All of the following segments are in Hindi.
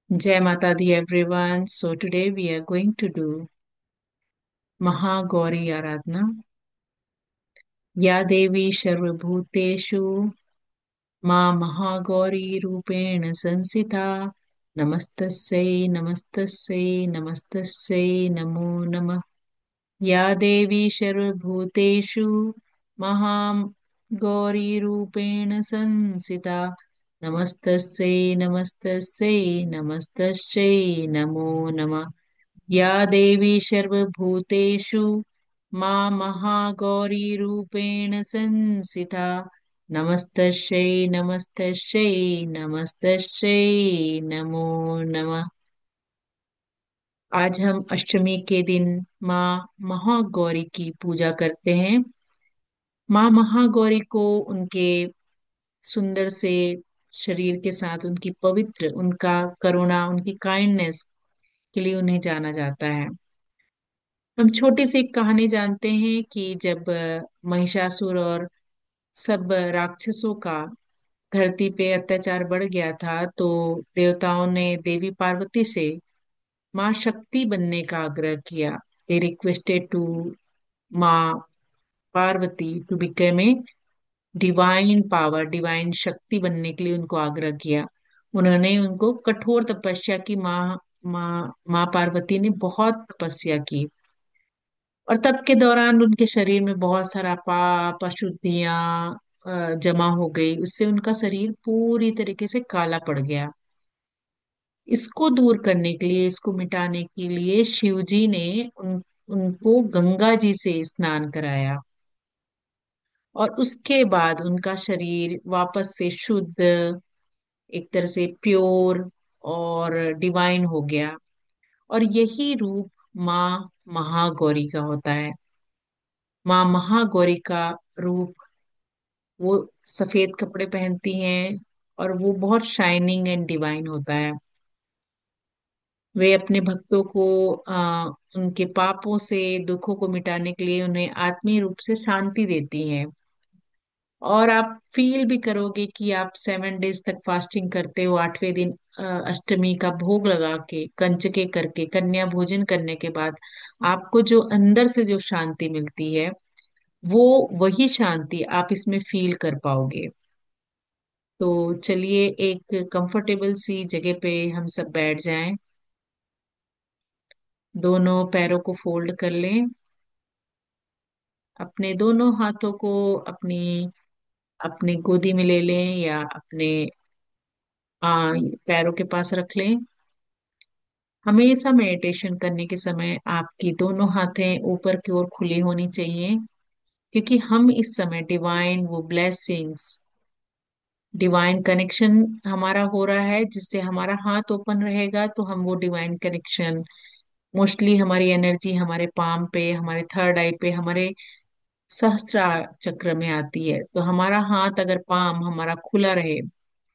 Jai Mata Di everyone. So today we are going to do Mahagauri Aradhana. Ya Devi Sarvabhuteshu Ma Mahagauri Rupena Sansita Namastasya Namastasya Namastasya Namo Namah. Ya Devi Sarvabhuteshu Mahagauri Rupena Sansita Namastasya Namastasya Namastasya Namo Namah. या देवी सर्वभूतेषु मां महागौरीरूपेण संस्थिता नमस्तस्यै नमस्तस्यै नमस्तस्यै नमो नमः। आज हम अष्टमी के दिन मां महागौरी की पूजा करते हैं। मां महागौरी को उनके सुंदर से शरीर के साथ उनकी पवित्र, उनका करुणा, उनकी काइंडनेस के लिए उन्हें जाना जाता है। हम छोटी सी एक कहानी जानते हैं कि जब महिषासुर और सब राक्षसों का धरती पे अत्याचार बढ़ गया था, तो देवताओं ने देवी पार्वती से माँ शक्ति बनने का आग्रह किया। दे रिक्वेस्टेड टू माँ Parvati to become a divine power, divine शक्ति बनने के लिए उनको आग्रह किया। उन्होंने उनको कठोर तपस्या की। माँ पार्वती ने बहुत तपस्या की और तप के दौरान उनके शरीर में बहुत सारा पाप, अशुद्धियां जमा हो गई। उससे उनका शरीर पूरी तरीके से काला पड़ गया। इसको दूर करने के लिए, इसको मिटाने के लिए शिव जी ने उनको गंगा जी से स्नान कराया और उसके बाद उनका शरीर वापस से शुद्ध, एक तरह से प्योर और डिवाइन हो गया। और यही रूप माँ महागौरी का होता है। माँ महागौरी का रूप, वो सफेद कपड़े पहनती हैं और वो बहुत शाइनिंग एंड डिवाइन होता है। वे अपने भक्तों को उनके पापों से, दुखों को मिटाने के लिए उन्हें आत्मीय रूप से शांति देती हैं। और आप फील भी करोगे कि आप 7 डेज तक फास्टिंग करते हो। 8वें दिन अष्टमी का भोग लगा के, कंचके करके, कन्या भोजन करने के बाद आपको जो अंदर से जो शांति मिलती है, वो वही शांति आप इसमें फील कर पाओगे। तो चलिए एक कंफर्टेबल सी जगह पे हम सब बैठ जाएं। दोनों पैरों को फोल्ड कर लें। अपने दोनों हाथों को अपनी अपनी गोदी में ले लें या अपने पैरों के पास रख लें। हमेशा मेडिटेशन करने के समय आपकी दोनों हाथें ऊपर की ओर खुली होनी चाहिए, क्योंकि हम इस समय डिवाइन वो ब्लेसिंग्स, डिवाइन कनेक्शन हमारा हो रहा है। जिससे हमारा हाथ ओपन रहेगा तो हम वो डिवाइन कनेक्शन, मोस्टली हमारी एनर्जी हमारे पाम पे, हमारे थर्ड आई पे, हमारे सहस्त्र चक्र में आती है। तो हमारा हाथ अगर पाम हमारा खुला रहे,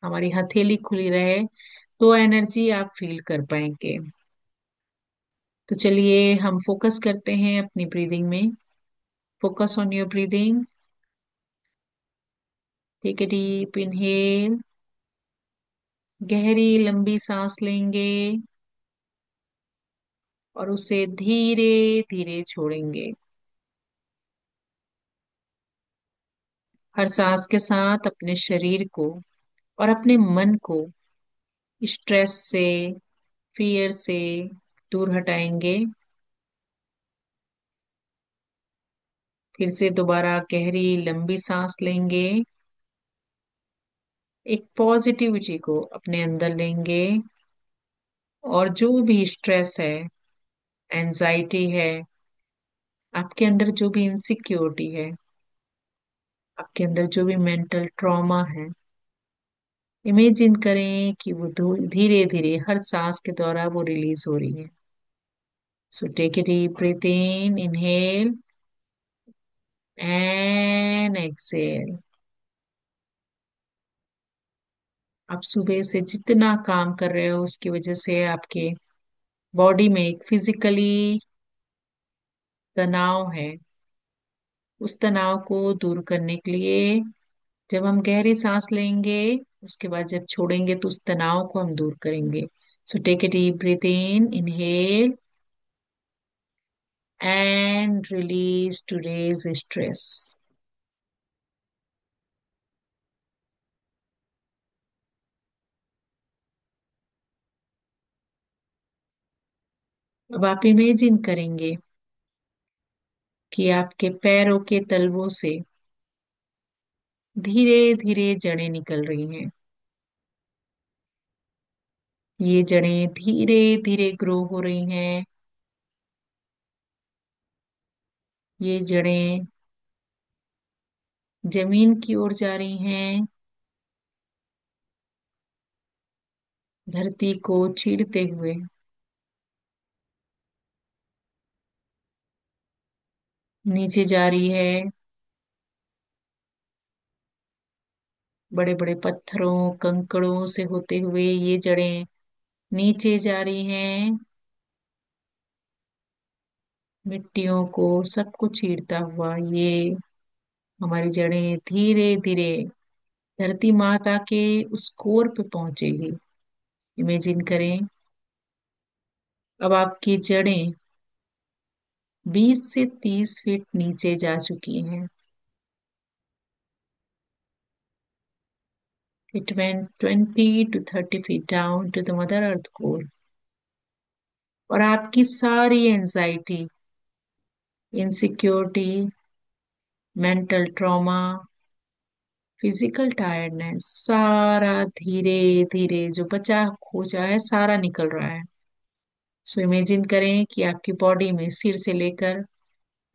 हमारी हथेली खुली रहे, तो एनर्जी आप फील कर पाएंगे। तो चलिए हम फोकस करते हैं अपनी ब्रीदिंग में। Focus on your breathing. Take a deep inhale. गहरी लंबी सांस लेंगे और उसे धीरे धीरे छोड़ेंगे। हर सांस के साथ अपने शरीर को और अपने मन को स्ट्रेस से, फियर से दूर हटाएंगे। फिर से दोबारा गहरी लंबी सांस लेंगे। एक पॉजिटिविटी को अपने अंदर लेंगे और जो भी स्ट्रेस है, एंजाइटी है, आपके अंदर जो भी इनसिक्योरिटी है, आपके अंदर जो भी मेंटल ट्रॉमा है, इमेजिन करें कि वो धीरे धीरे हर सांस के द्वारा वो रिलीज हो रही है। So take a deep breath in, inhale and exhale. आप सुबह से जितना काम कर रहे हो उसकी वजह से आपके बॉडी में एक फिजिकली तनाव है। उस तनाव को दूर करने के लिए जब हम गहरी सांस लेंगे, उसके बाद जब छोड़ेंगे तो उस तनाव को हम दूर करेंगे। So take a deep breath in, inhale, and release today's stress. अब आप इमेजिन करेंगे कि आपके पैरों के तलवों से धीरे धीरे जड़ें निकल रही हैं। ये जड़ें धीरे धीरे ग्रो हो रही हैं। ये जड़ें जमीन की ओर जा रही हैं, धरती को छीड़ते हुए। नीचे जा रही है, बड़े बड़े पत्थरों कंकड़ों से होते हुए ये जड़ें नीचे जा रही हैं, मिट्टियों को सबको चीरता हुआ ये हमारी जड़ें धीरे धीरे धरती माता के उस कोर पे पहुंचेगी। इमेजिन करें, अब आपकी जड़ें 20 से 30 फीट नीचे जा चुकी हैं। It went 20 to 30 feet down to the Mother Earth core. और आपकी सारी anxiety, insecurity, mental trauma, physical tiredness, सारा धीरे धीरे जो बचा खोचा है सारा निकल रहा है। सो इमेजिन करें कि आपकी बॉडी में सिर से लेकर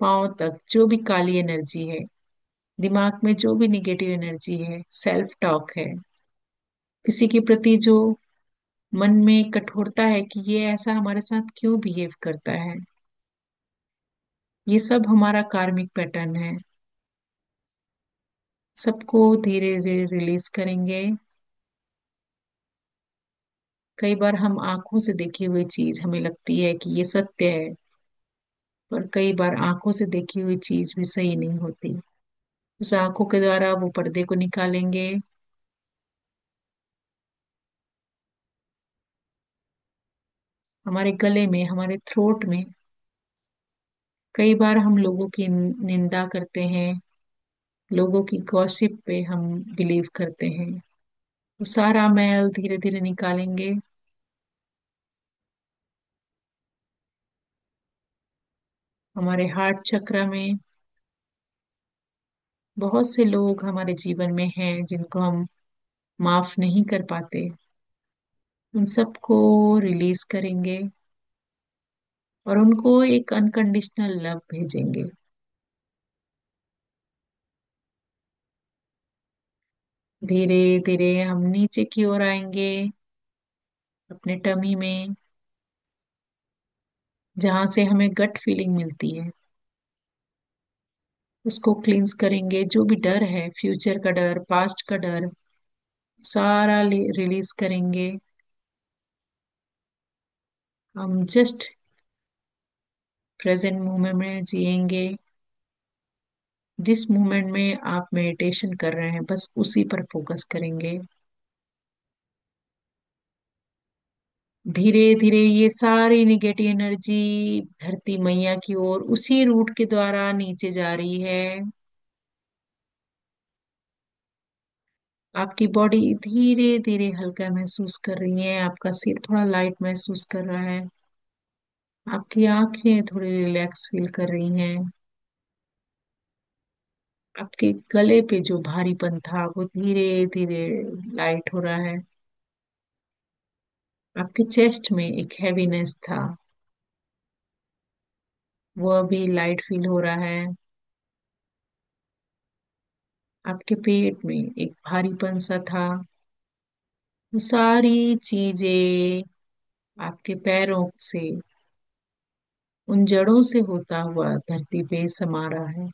पांव तक जो भी काली एनर्जी है, दिमाग में जो भी निगेटिव एनर्जी है, सेल्फ टॉक है, किसी के प्रति जो मन में कठोरता है कि ये ऐसा हमारे साथ क्यों बिहेव करता है, ये सब हमारा कार्मिक पैटर्न है। सबको धीरे धीरे रिलीज करेंगे। कई बार हम आंखों से देखी हुई चीज हमें लगती है कि ये सत्य है, पर कई बार आंखों से देखी हुई चीज भी सही नहीं होती। उस आंखों के द्वारा वो पर्दे को निकालेंगे। हमारे गले में, हमारे थ्रोट में कई बार हम लोगों की निंदा करते हैं, लोगों की गॉसिप पे हम बिलीव करते हैं। वो सारा मैल धीरे धीरे निकालेंगे। हमारे हार्ट चक्र में बहुत से लोग हमारे जीवन में हैं जिनको हम माफ नहीं कर पाते। उन सबको रिलीज करेंगे और उनको एक अनकंडीशनल लव भेजेंगे। धीरे धीरे हम नीचे की ओर आएंगे, अपने टमी में, जहां से हमें गट फीलिंग मिलती है। उसको क्लींस करेंगे। जो भी डर है, फ्यूचर का डर, पास्ट का डर, सारा रिलीज करेंगे। हम जस्ट प्रेजेंट मोमेंट में जिएंगे। जिस मोमेंट में आप मेडिटेशन कर रहे हैं बस उसी पर फोकस करेंगे। धीरे धीरे ये सारी निगेटिव एनर्जी धरती मैया की ओर उसी रूट के द्वारा नीचे जा रही है। आपकी बॉडी धीरे धीरे हल्का महसूस कर रही है, आपका सिर थोड़ा लाइट महसूस कर रहा है, आपकी आंखें थोड़ी रिलैक्स फील कर रही हैं। आपके गले पे जो भारीपन था वो धीरे धीरे लाइट हो रहा है। आपके चेस्ट में एक हैवीनेस था, वो अभी लाइट फील हो रहा है। आपके पेट में एक भारीपन सा था, वो सारी चीजें आपके पैरों से, उन जड़ों से होता हुआ धरती पे समा रहा है।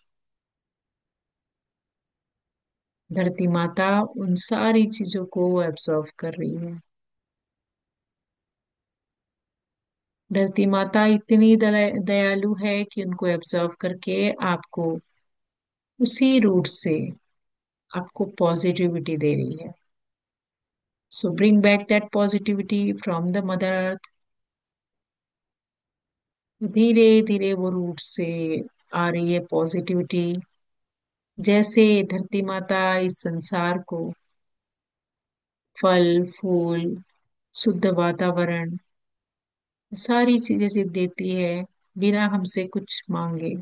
धरती माता उन सारी चीजों को एब्जॉर्व कर रही है। धरती माता इतनी दयालु है कि उनको एब्जॉर्व करके आपको उसी रूट से आपको पॉजिटिविटी दे रही है। So bring back that positivity from the Mother Earth. धीरे धीरे वो रूट से आ रही है पॉजिटिविटी, जैसे धरती माता इस संसार को फल फूल, शुद्ध वातावरण, सारी चीजें सिर्फ देती है बिना हमसे कुछ मांगे।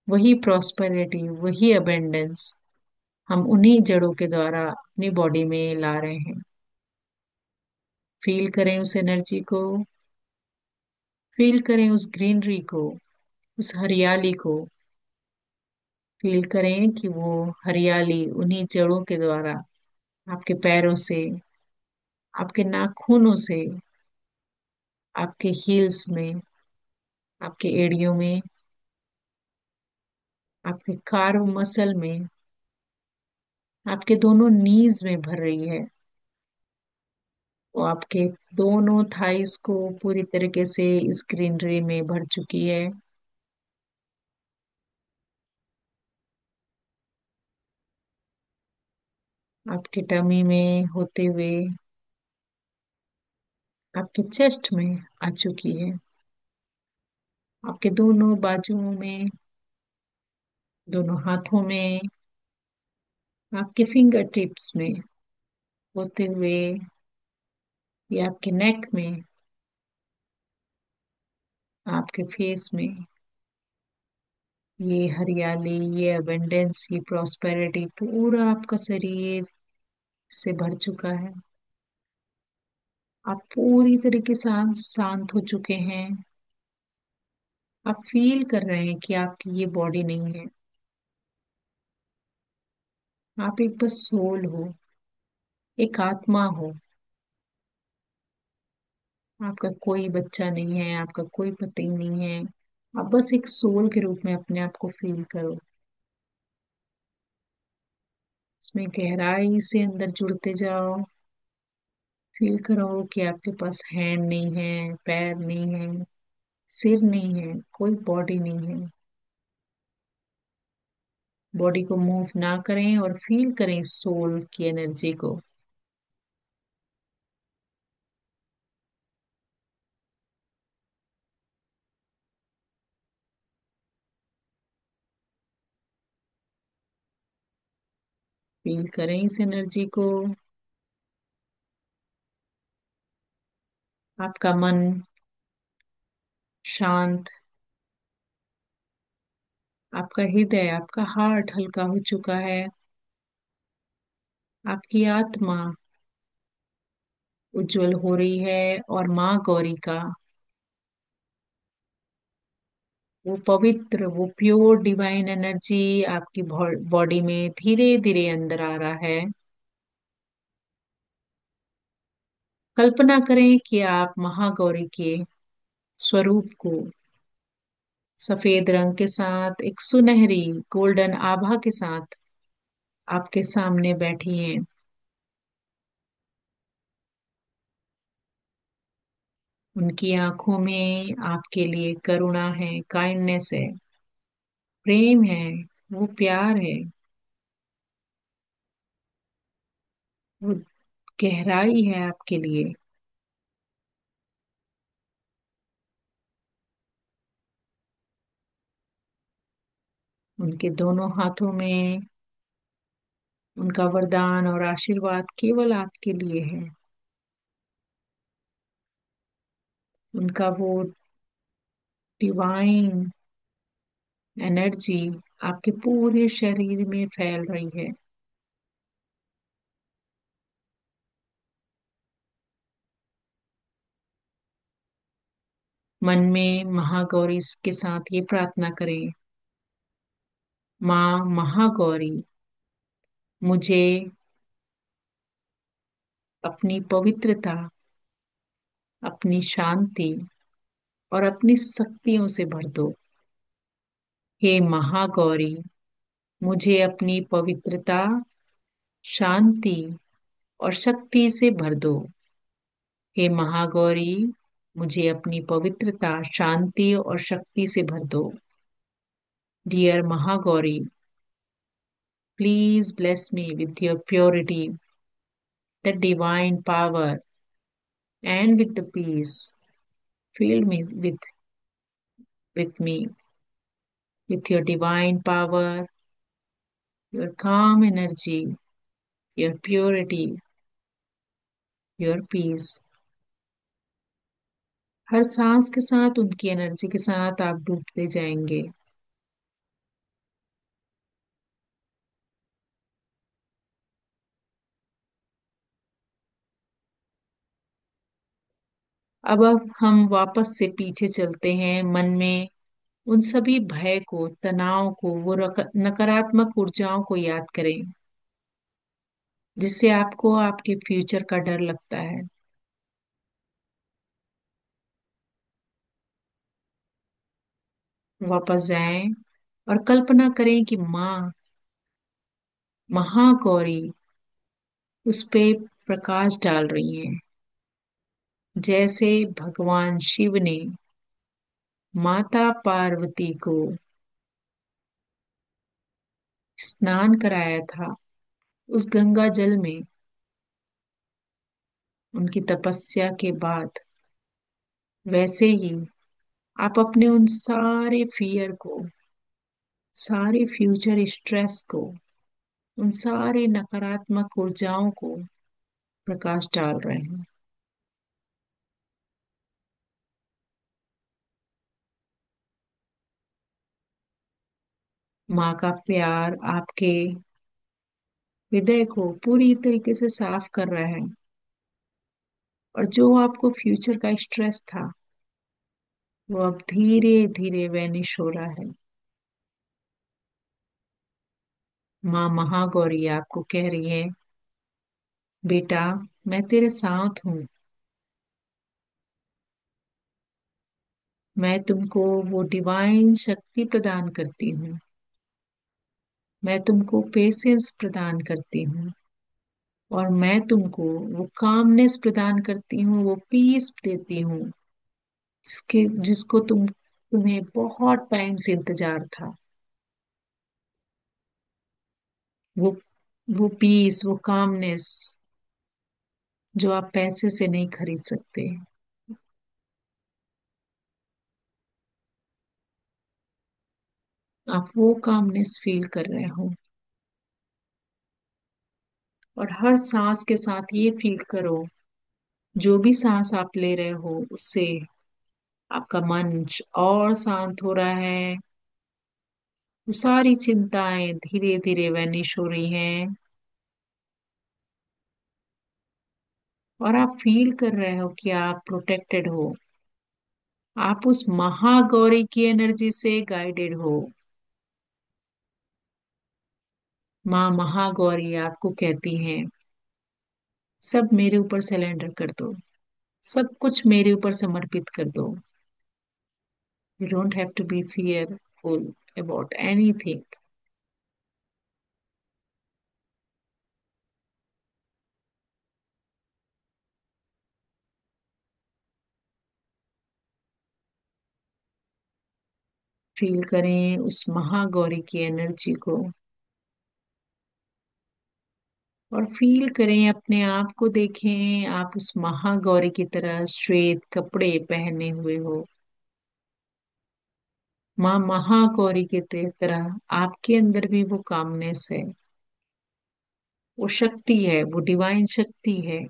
वही प्रॉस्पेरिटी, वही अबेंडेंस हम उन्हीं जड़ों के द्वारा अपनी बॉडी में ला रहे हैं। फील करें उस एनर्जी को, फील करें उस ग्रीनरी को, उस हरियाली को। फील करें कि वो हरियाली उन्हीं जड़ों के द्वारा आपके पैरों से, आपके नाखूनों से, आपके हील्स में, आपके एड़ियों में, आपके कार्व मसल में, आपके दोनों नीज में भर रही है। वो आपके दोनों थाइस को पूरी तरीके से इस ग्रीनरी में भर चुकी है। आपके टमी में होते हुए आपके चेस्ट में आ चुकी है। आपके दोनों बाजुओं में, दोनों हाथों में, आपके फिंगर टिप्स में होते हुए, ये आपके नेक में, आपके फेस में, ये हरियाली, ये अबेंडेंस, ये प्रॉस्पेरिटी पूरा आपका शरीर से भर चुका है। आप पूरी तरीके से शांत हो चुके हैं। आप फील कर रहे हैं कि आपकी ये बॉडी नहीं है, आप एक बस सोल हो, एक आत्मा हो। आपका कोई बच्चा नहीं है, आपका कोई पति नहीं है। आप बस एक सोल के रूप में अपने आप को फील करो। इसमें गहराई से अंदर जुड़ते जाओ। फील करो कि आपके पास हैंड नहीं है, पैर नहीं है, सिर नहीं है, कोई बॉडी नहीं है। बॉडी को मूव ना करें और फील करें सोल की एनर्जी को। फील करें इस एनर्जी को। आपका मन शांत, आपका हृदय, आपका हार्ट हल्का हो चुका है। आपकी आत्मा उज्जवल हो रही है और माँ गौरी का वो पवित्र, वो प्योर डिवाइन एनर्जी आपकी बॉडी में धीरे धीरे अंदर आ रहा है। कल्पना करें कि आप महागौरी के स्वरूप को सफेद रंग के साथ, एक सुनहरी गोल्डन आभा के साथ आपके सामने बैठी हैं। उनकी आंखों में आपके लिए करुणा है, काइंडनेस है, प्रेम है, वो प्यार है, वो गहराई है आपके लिए। उनके दोनों हाथों में उनका वरदान और आशीर्वाद केवल आपके लिए है। उनका वो डिवाइन एनर्जी आपके पूरे शरीर में फैल रही है। मन में महागौरी के साथ ये प्रार्थना करें। माँ महागौरी, मुझे अपनी पवित्रता, अपनी शांति और अपनी शक्तियों से भर दो। हे महागौरी, मुझे अपनी पवित्रता, शांति और शक्ति से भर दो। हे महागौरी, मुझे अपनी पवित्रता, शांति और शक्ति से भर दो। Dear Mahagauri, Please bless me with your purity, the divine power, and with the peace. Fill me with me with your divine power, your calm energy, your purity, your peace. हर सांस के साथ उनकी एनर्जी के साथ आप डूबते जाएंगे। अब हम वापस से पीछे चलते हैं मन में उन सभी भय को, तनाव को, वो नकारात्मक ऊर्जाओं को याद करें जिससे आपको आपके फ्यूचर का डर लगता है। वापस जाएं और कल्पना करें कि माँ महागौरी उस पे प्रकाश डाल रही हैं, जैसे भगवान शिव ने माता पार्वती को स्नान कराया था उस गंगा जल में उनकी तपस्या के बाद। वैसे ही आप अपने उन सारे फियर को, सारे फ्यूचर स्ट्रेस को, उन सारे नकारात्मक ऊर्जाओं को प्रकाश डाल रहे हैं। माँ का प्यार आपके हृदय को पूरी तरीके से साफ कर रहा है, और जो आपको फ्यूचर का स्ट्रेस था वो अब धीरे धीरे वैनिश हो रहा है। माँ महागौरी आपको कह रही है, बेटा मैं तेरे साथ हूँ। मैं तुमको वो डिवाइन शक्ति प्रदान करती हूँ। मैं तुमको पेशेंस प्रदान करती हूँ, और मैं तुमको वो कामनेस प्रदान करती हूँ, वो पीस देती हूँ जिसको तुम्हें बहुत टाइम से इंतजार था। वो वो पीस, वो कामनेस जो आप पैसे से नहीं खरीद सकते। आप वो कामनेस फील कर रहे हो, और हर सांस के साथ ये फील करो, जो भी सांस आप ले रहे हो उससे आपका मन और शांत हो रहा है। वो सारी चिंताएं धीरे धीरे वैनिश हो रही हैं, और आप फील कर रहे हो कि आप प्रोटेक्टेड हो। आप उस महागौरी की एनर्जी से गाइडेड हो। माँ महागौरी आपको कहती हैं, सब मेरे ऊपर सरेंडर कर दो, सब कुछ मेरे ऊपर समर्पित कर दो। You don't have to be fearful about anything. Feel करें उस महागौरी की एनर्जी को, और फील करें अपने आप को, देखें आप उस महागौरी की तरह श्वेत कपड़े पहने हुए हो। माँ महागौरी की तरह आपके अंदर भी वो कामनेस है, वो शक्ति है, वो डिवाइन शक्ति है।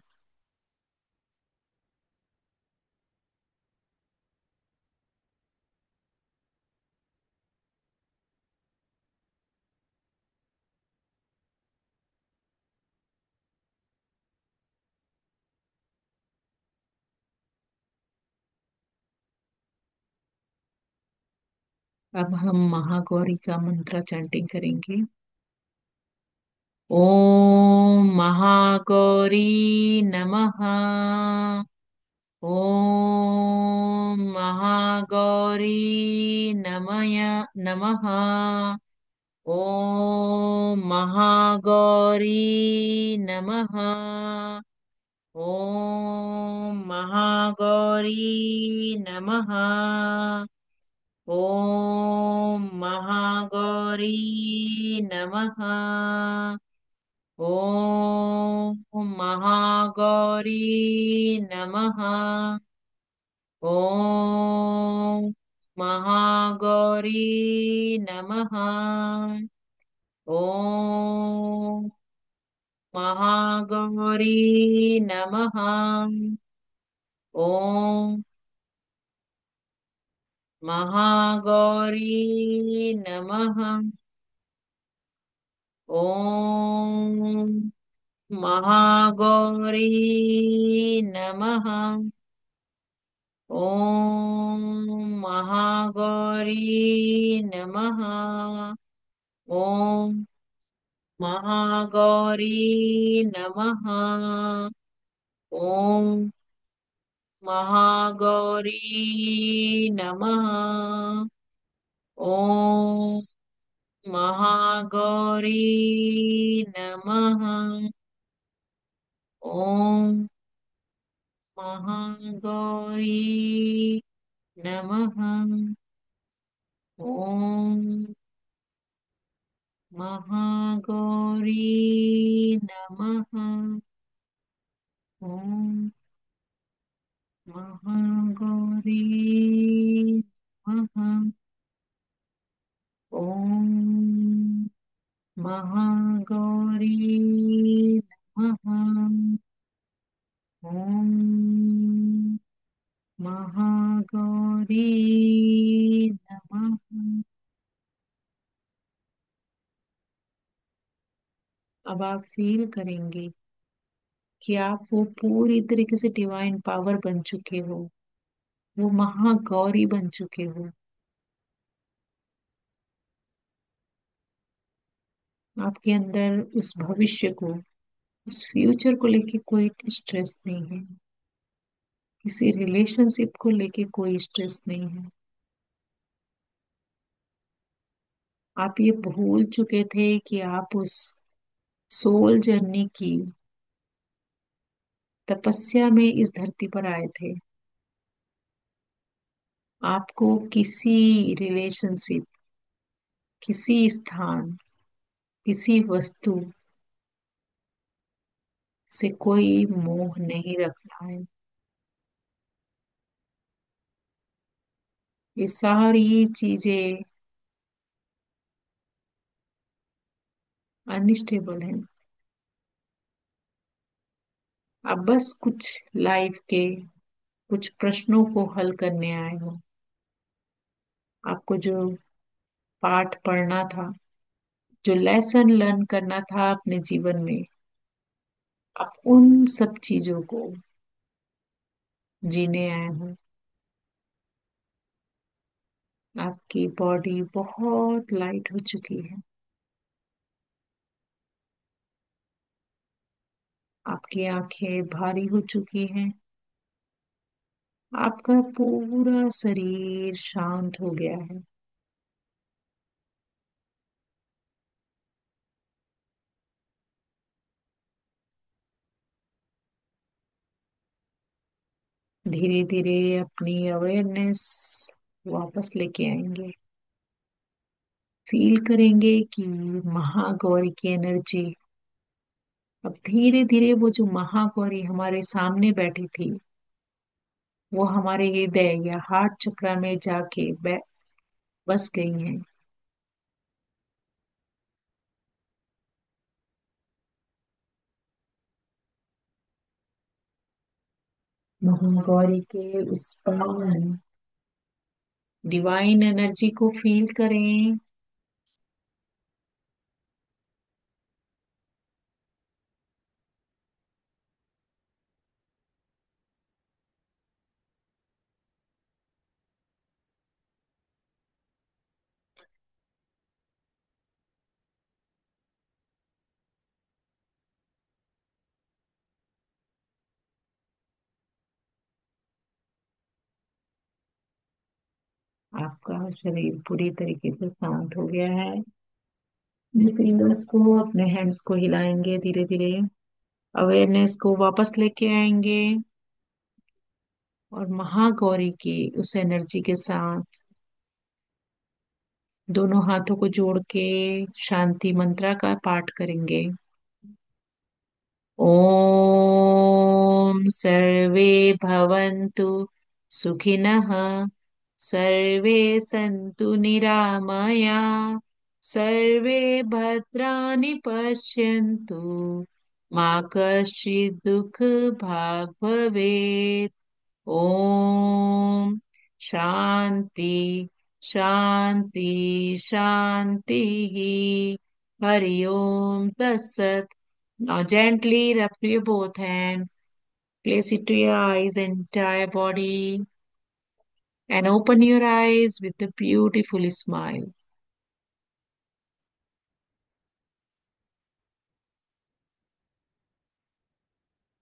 अब हम महागौरी का मंत्र चैंटिंग करेंगे। ओम महागौरी नमः। ओम महागौरी नमय नमः। ओम महागौरी नमः। ओम महागौरी नमः। ओम महागौरी नमः। ओम महागौरी नमः। ओम महागौरी नमः। ओम महागौरी नमः। ओम महागौरी नमः। ओम महागौरी नमः। ओम महागौरी नमः। ओम महागौरी नमः। ओम महागौरी नमः। ओम महागौरी नमः। ओम महागौरी नमः। ओम महागौरी नमः। ओम महागौरी नमः। ओम महागौरी नमः। ओम महागौरी नमः। अब आप फील करेंगे कि आप वो पूरी तरीके से डिवाइन पावर बन चुके हो, वो महागौरी बन चुके हो। आपके अंदर उस भविष्य को, उस फ्यूचर को लेके कोई स्ट्रेस नहीं है। किसी रिलेशनशिप को लेके कोई स्ट्रेस नहीं है। आप ये भूल चुके थे कि आप उस सोल जर्नी की तपस्या में इस धरती पर आए थे। आपको किसी रिलेशनशिप, किसी स्थान, किसी वस्तु से कोई मोह नहीं रखना है। ये सारी चीजें अनस्टेबल हैं। आप बस कुछ लाइफ के कुछ प्रश्नों को हल करने आए हो। आपको जो पाठ पढ़ना था, जो लेसन लर्न करना था अपने जीवन में, आप उन सब चीजों को जीने आए हो। आपकी बॉडी बहुत लाइट हो चुकी है। आपकी आंखें भारी हो चुकी हैं। आपका पूरा शरीर शांत हो गया है। धीरे धीरे अपनी अवेयरनेस वापस लेके आएंगे। फील करेंगे कि महागौरी की एनर्जी अब धीरे धीरे, वो जो महागौरी हमारे सामने बैठी थी, वो हमारे हृदय या हार्ट चक्र में जाके बस गई हैं। महागौरी के उस पावन डिवाइन एनर्जी को फील करें। आपका शरीर पूरी तरीके से शांत हो गया है। अपने फिंगर्स को, अपने हैंड्स को हिलाएंगे धीरे धीरे। अवेयरनेस को वापस लेके आएंगे और महागौरी की उस एनर्जी के साथ दोनों हाथों को जोड़ के शांति मंत्रा का पाठ करेंगे। ओम सर्वे भवन्तु सुखिनः, सर्वे सन्तु निरामया, सर्वे भद्राणि पश्यन्तु, मा कश्चित् दुःखभाग् भवेत्। ओम शांति शांति शांति। हरि ओम तत्सत। Now gently wrap to your both hands, place it to your eyes, entire body, and open your eyes with a beautiful smile.